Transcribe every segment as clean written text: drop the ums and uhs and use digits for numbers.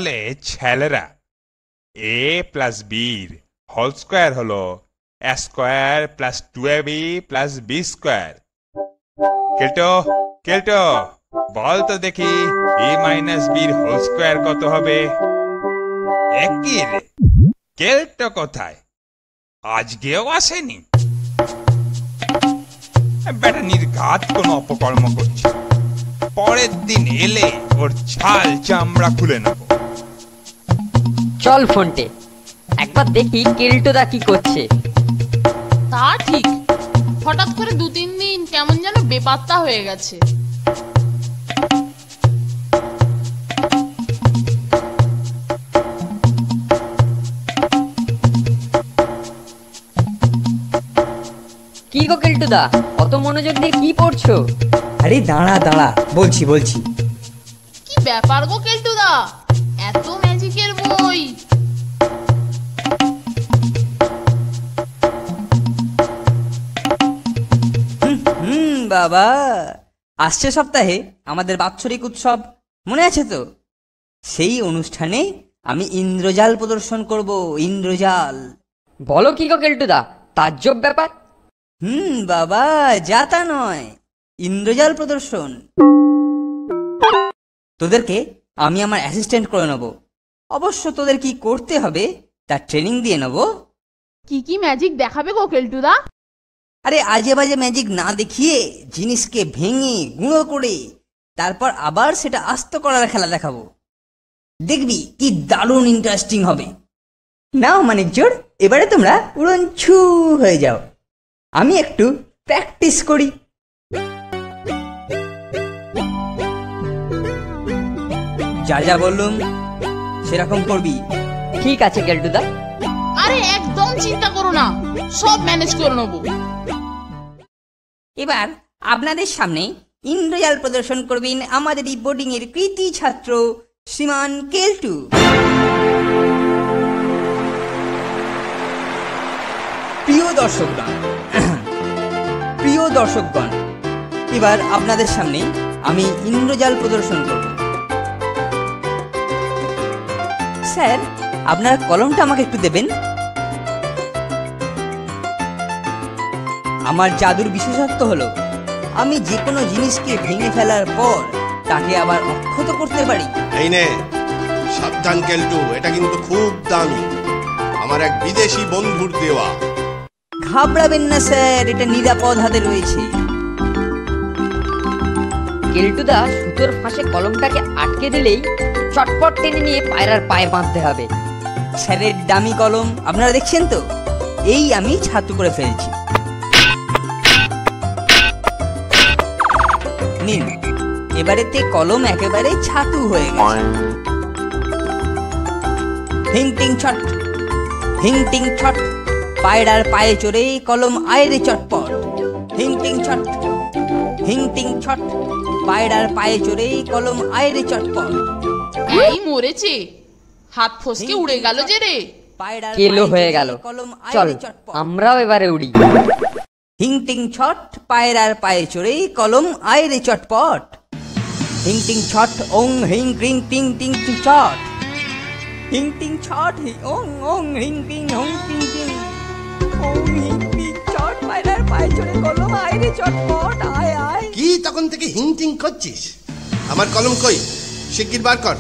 তাহলে ছেলেরা a plus বির হোল স্কোয়ার হলো a square plus 2ab plus b square. কেল্টো কেল্টো বল তো দেখি a মাইনাস বির হোল স্কোয়ার কত হবে? একই রে, কেল্টো কোথায়? আজকেও আসেনি। বেটা নির্ঘাত কোন অপকর্ম করছে, পরের দিন এলে ওর ছাল চামড়া খুলে নেব। চল ফোনটে, একবার দেখি কেল্টোদা কি করছে। তা ঠিক, হঠাৎ করে 2-3 দিন কেমন যেন বেপাত্তা হয়ে গেছে। কি গো কেল্টোদা, অত মনোযোগ দিয়ে কি পড়ছো? আরে দাঁড়া দাঁড়া, বলছি বলছি। কি ব্যাপার গো কেলটুদা, এত ম্যাজিকের বই? বাবা, আসছে সপ্তাহে আমাদের বাৎসরিক উৎসব, মনে আছে তো? সেই অনুষ্ঠানে আমি ইন্দ্রজাল প্রদর্শন করব। ইন্দ্রজাল। বলো কি গো কেল্টোদা, তাজ্জব ব্যাপার। বাবা, যা তা নয়, ইন্দ্রজাল প্রদর্শন। তোদেরকে আমি আমার অ্যাসিস্ট্যান্ট করে নেব। অবশ্য তোদের কি করতে হবে তার ট্রেনিং দিয়ে নেব। কি কি ম্যাজিক দেখাবে গো কেলটুদা? আরে আজে বাজে ম্যাজিক না দেখিয়ে জিনিসকে ভেঙে গুঁড়ো করে তারপর আবার সেটা আস্ত করার খেলা দেখাবো। দেখবি কি দারুণ ইন্টারেস্টিং হবে। নাও মানিক জোর, এবারে তোমরা উড়নছু হয়ে যাও, আমি একটু প্র্যাকটিস করি। যা যা বললুম সেরকম করবি। ঠিক আছে কেল্টোদা। আরে একদম চিন্তা করো না, সব ম্যানেজ করে নেবো। এবার আপনাদের সামনে ইন্দ্রজাল প্রদর্শন করবেন আমাদের এই বোর্ডিং এর কৃতি ছাত্র শ্রীমান কেলটু। প্রিয় দর্শকগণ, এবার আপনাদের সামনে আমি ইন্দ্রজাল প্রদর্শন করব। স্যার, আপনার কলমটা আমাকে একটু দেবেন। আমার জাদুর বিশেষত্ব হলো আমি যে কোনো জিনিসকে ভেঙে ফেলার পর তাকে আবার অক্ষত করতে পারি। এই নে, সাবধান কেলটু, এটা কিন্তু খুব দামি, আমার এক বিদেশি বন্ধুর দেওয়া। ঘাবড়াবেন না স্যার, এটা নিরাপদ হাতে রয়েছে। কেল্টোদা সুতোর ফাঁসে কলমটাকে আটকে দিলেই চটপট টেনে নিয়ে পায়রার পায়ে বাঁধতে হবে। স্যারের দামি কলম আপনারা দেখছেন তো, এই আমি ছাতু করে ফেলছি। নিন, এবারেতে কলম একেবারে ছাতু হয়ে গেছে। হিংটিং ছট, হিংটিং ছট, পায়রার পায়ে চড়ে কলম আয়রে চটপট। হিংটিং ছট, হিংটিং ছট, পায়রার পায়ে চড়ে কলম আয়রে চটপট। এই মরেছে, হাত ফসকে উড়ে গেল যে রে। কেলো হয়ে গেল। চল আমরাও এবারে উড়ি। হিংটিং ছট, পায়রার পায়ে চড়ে কলম আয়রে চটপট। হিংটিং ছট, ওং হিং ক্রিং টিং টিং টিং ছট। হিংটিং ছট, ওং ওং হিং ক্রিং হোং টিং টিং। ওং হিং ক্রিং ছট, পায়রার পায়ে চড়ে কলম আয়রে চটপট। আয় আয়। কি তখন থেকে হিংটিং করছিস? আমার কলম কই, শিগগির বার কর।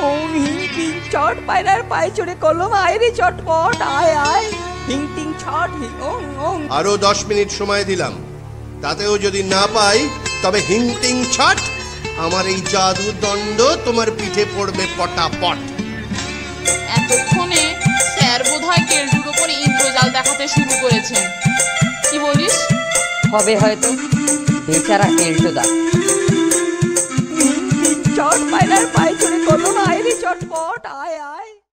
ওং হিং ক্রিং ছট, পায়রার পায়ে চড়ে কলম আয়রে চটপট। আয় আয়। হিংটিং ছট, ওং ওং। আরো 10 মিনিট সময় দিলাম, তাতেও যদি না পাই তবে হিংটিং ছট, আমার এই জাদু দণ্ড তোমার পিঠে পড়বে পটাপট। এতক্ষণে স্যার বোধহয় কেলটুর উপর ইন্দ্রজাল দেখাতে শুরু করেছেন, কি বলিস? হবে হয়তো, বেচারা কেল্টোদা। চট, পায়রার পায়ে চড়ে কলম আয়রে চটপট। আয় আয়।